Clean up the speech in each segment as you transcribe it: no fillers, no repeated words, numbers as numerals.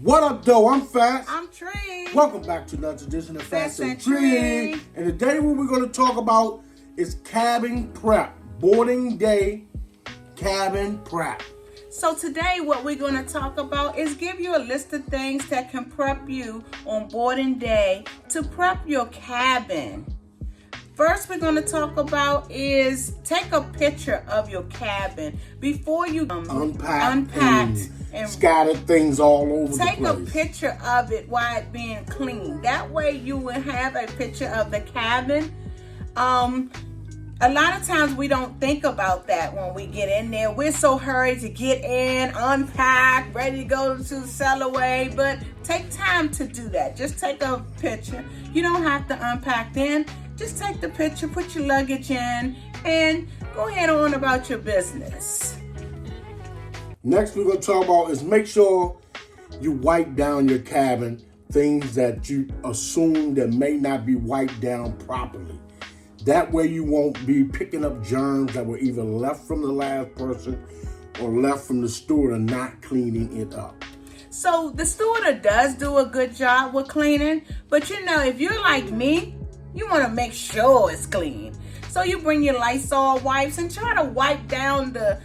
What up, though? I'm Fast. I'm Tre. Welcome back to another edition of Fast and Tre. Tre. And today what we're going to talk about is cabin prep. Boarding day cabin prep. So today what we're going to talk about is give you a list of things that can prep you on boarding day to prep your cabin. First we're going to talk about is take a picture of your cabin before you unpack and scatter things all over the place. Take a picture of it while it's being cleaned. That way you will have a picture of the cabin. A lot of times we don't think about that when we get in there. We're so hurried to get in, unpack, ready to go to the cellarway, but take time to do that. Just take a picture. You don't have to unpack then. Just take the picture, put your luggage in, and go ahead on about your business. Next we're going to talk about is make sure you wipe down your cabin, things that you assume that may not be wiped down properly. That way you won't be picking up germs that were either left from the last person or left from the steward and not cleaning it up. So the steward does do a good job with cleaning, but if you're like me, you want to make sure it's clean. So you bring your Lysol wipes and try to wipe down the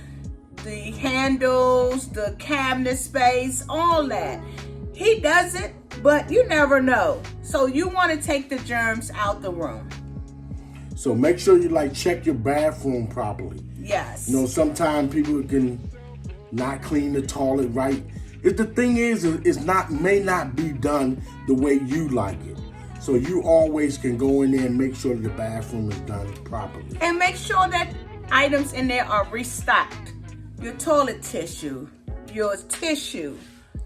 handles, the cabinet space, all that. He does it, but you never know. So you want to take the germs out the room. So make sure you check your bathroom properly. Yes. Sometimes people can not clean the toilet right. If the thing is, may not be done the way you like it. So you always can go in there and make sure the bathroom is done properly. And make sure that items in there are restocked. Your toilet tissue, your tissue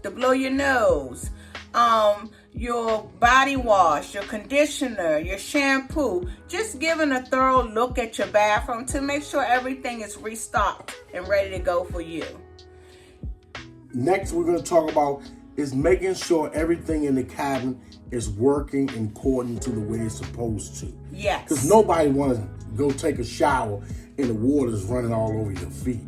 to blow your nose, your body wash, your conditioner, your shampoo. Just giving a thorough look at your bathroom to make sure everything is restocked and ready to go for you. Next, we're going to talk about is making sure everything in the cabin is working according to the way it's supposed to. Yes. Because nobody wants to go take a shower and the water's running all over your feet.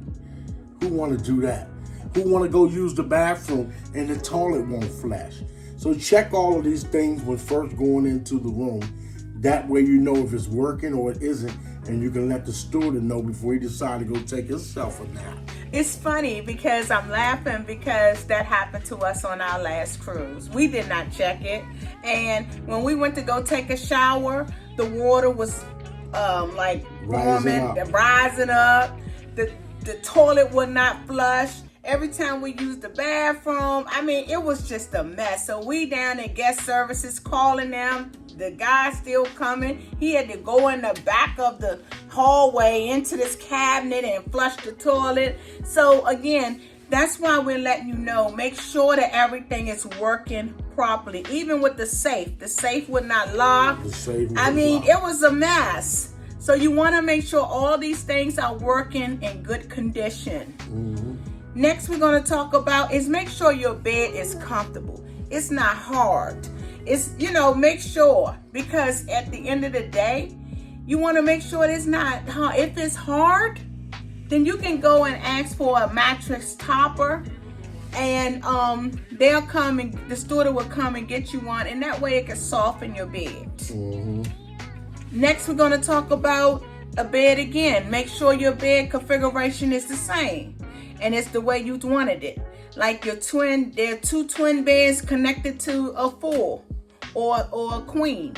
Who want to do that? Who want to go use the bathroom and the toilet won't flush? So check all of these things when first going into the room. That way you know if it's working or it isn't, and you can let the steward know before he decides to go take himself a nap. It's funny because I'm laughing because that happened to us on our last cruise. We did not check it, and when we went to go take a shower, the water was rising up. The toilet would not flush. Every time we used the bathroom, it was just a mess. So we down at guest services calling them. The guy still coming. He had to go in the back of the hallway into this cabinet and flush the toilet. So again, that's why we're letting you know, make sure that everything is working properly. Even with the safe would not lock. It was a mess. So you want to make sure all these things are working in good condition. Mm-hmm. Next we're going to talk about is make sure your bed is comfortable. It's not hard. It's, make sure, because at the end of the day, you want to make sure it's not hard. If it's hard, then you can go and ask for a mattress topper, and they'll come and the steward will come and get you one, and that way it can soften your bed. Mm-hmm. Next, we're going to talk about a bed again. Make sure your bed configuration is the same, and it's the way you wanted it. Like there are two twin beds connected to a full or a queen.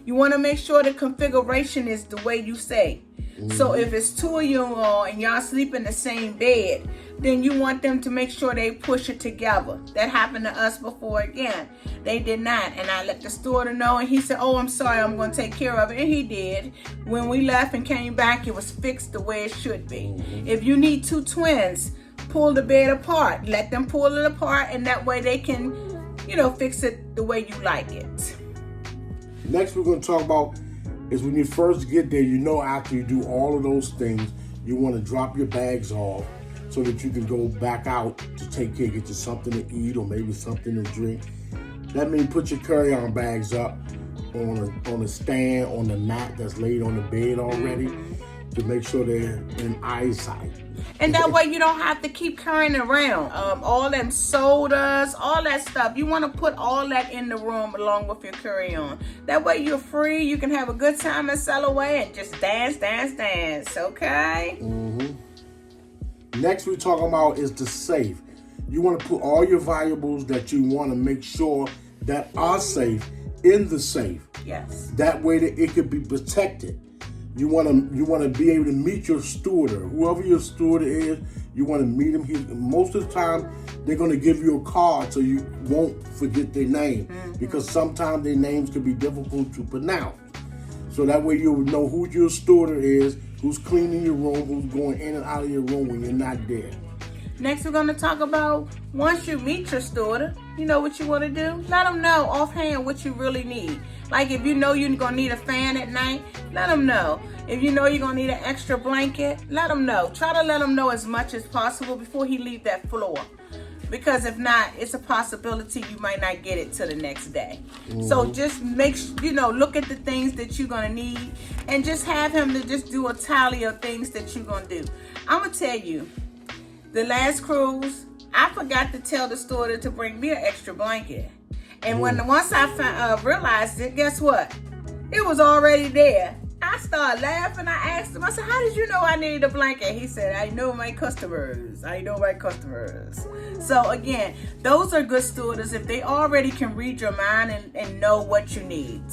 You want to make sure the configuration is the way you say. Mm-hmm. So if it's two of you all and y'all sleep in the same bed, then you want them to make sure they push it together. That happened to us before again. They did not, and I let the steward know, and he said, "Oh, I'm sorry, I'm going to take care of it," and he did. When we left and came back, it was fixed the way it should be. Mm-hmm. If you need two twins, pull the bed apart. Let them pull it apart, and that way they can, fix it the way you like it. Next, we're going to talk about is when you first get there, after you do all of those things, you want to drop your bags off so that you can go back out to take care, get you something to eat or maybe something to drink. That means put your carry-on bags up on a stand, on the mat that's laid on the bed already, to make sure they're in eyesight. And that way you don't have to keep carrying around all them sodas, all that stuff. You want to put all that in the room along with your carry-on. That way you're free. You can have a good time and sail away and just dance, okay? Next we're talking about is the safe. You want to put all your valuables that you want to make sure that are safe in the safe. Yes. That way that it could be protected. You want to be able to meet your steward, or whoever your steward is. You want to meet him. Most of the time, they're going to give you a card so you won't forget their name, because sometimes their names can be difficult to pronounce. So that way you'll know who your steward is, who's cleaning your room, who's going in and out of your room when you're not there. Next, we're going to talk about once you meet your steward, you know what you want to do? Let them know offhand what you really need. Like if you know you're going to need a fan at night, let them know. If you know you're going to need an extra blanket, let them know. Try to let them know as much as possible before he leave that floor. Because if not, it's a possibility you might not get it till the next day. So just look at the things that you're going to need and just have him to just do a tally of things that you're going to do. I'm going to tell you, the last cruise, I forgot to tell the steward to bring me an extra blanket. And once I realized it, guess what? It was already there. I started laughing. I asked him, I said, how did you know I needed a blanket? He said, I know my customers. So again, those are good stewards if they already can read your mind and know what you need.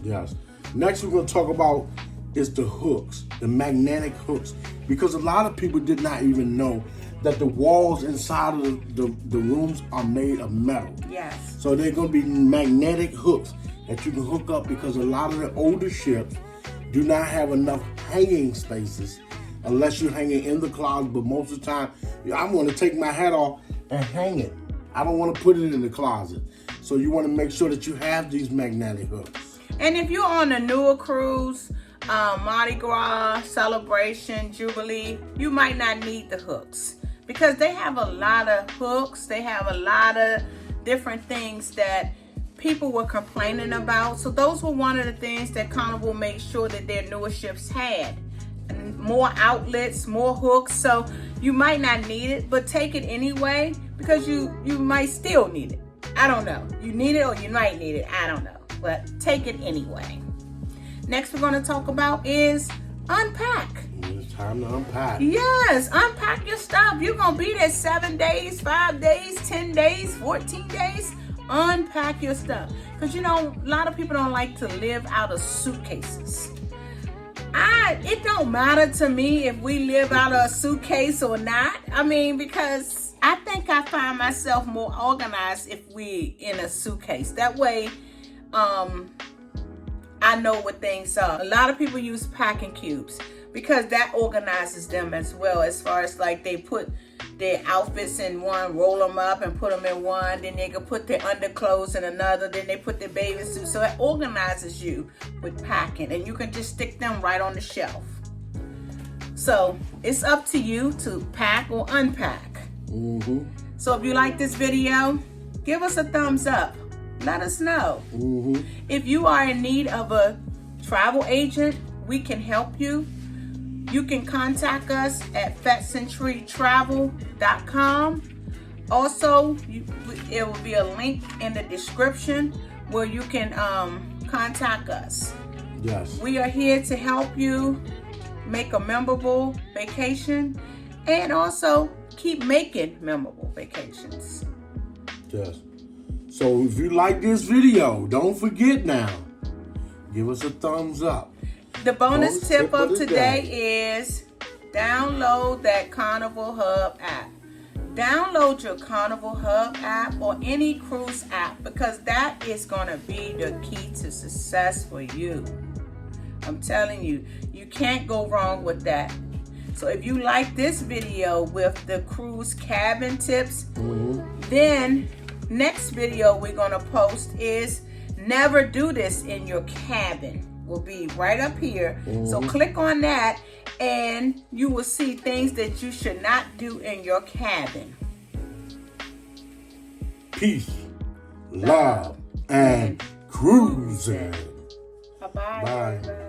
Yes. Next we're going to talk about is the hooks, the magnetic hooks. Because a lot of people did not even know that the walls inside of the rooms are made of metal. Yes. So they're going to be magnetic hooks that you can hook up, because a lot of the older ships do not have enough hanging spaces unless you're hanging in the closet. But most of the time, I'm going to take my hat off and hang it. I don't want to put it in the closet. So you want to make sure that you have these magnetic hooks. And if you're on a newer cruise, Mardi Gras, Celebration, Jubilee, you might not need the hooks because they have a lot of hooks. They have a lot of different things that people were complaining about. So those were one of the things that Carnival made sure that their newer ships had. More outlets, more hooks. So you might not need it, but take it anyway because you might still need it. I don't know. You need it or you might need it. I don't know. But take it anyway. Next we're going to talk about is unpack. It's time to unpack. Yes, unpack your stuff. You're going to be there 7 days, 5 days, 10 days, 14 days. Unpack your stuff. Because, a lot of people don't like to live out of suitcases. It don't matter to me if we live out of a suitcase or not. Because I think I find myself more organized if we in a suitcase. That way, I know what things are. A lot of people use packing cubes because that organizes them as well, as far as like they put their outfits in one, roll them up and put them in one, then they can put their underclothes in another, then they put their bathing suit. So it organizes you with packing, and you can just stick them right on the shelf. So it's up to you to pack or unpack. So if you like this video, give us a thumbs up. Let us know. If you are in need of a travel agent, we can help you. You can contact us at fatcenturytravel.com. Also, it will be a link in the description where you can contact us. Yes. We are here to help you make a memorable vacation and also keep making memorable vacations. Yes. So if you like this video, don't forget now, give us a thumbs up. The bonus tip of today is download that Carnival Hub app. Download your Carnival Hub app or any cruise app because that is going to be the key to success for you. I'm telling you, you can't go wrong with that. So if you like this video with the cruise cabin tips, then next video we're going to post is never do this in your cabin. Will be right up here. So click on that and you will see things that you should not do in your cabin. Peace, love, and cruising. Bye-bye. Bye. Everybody.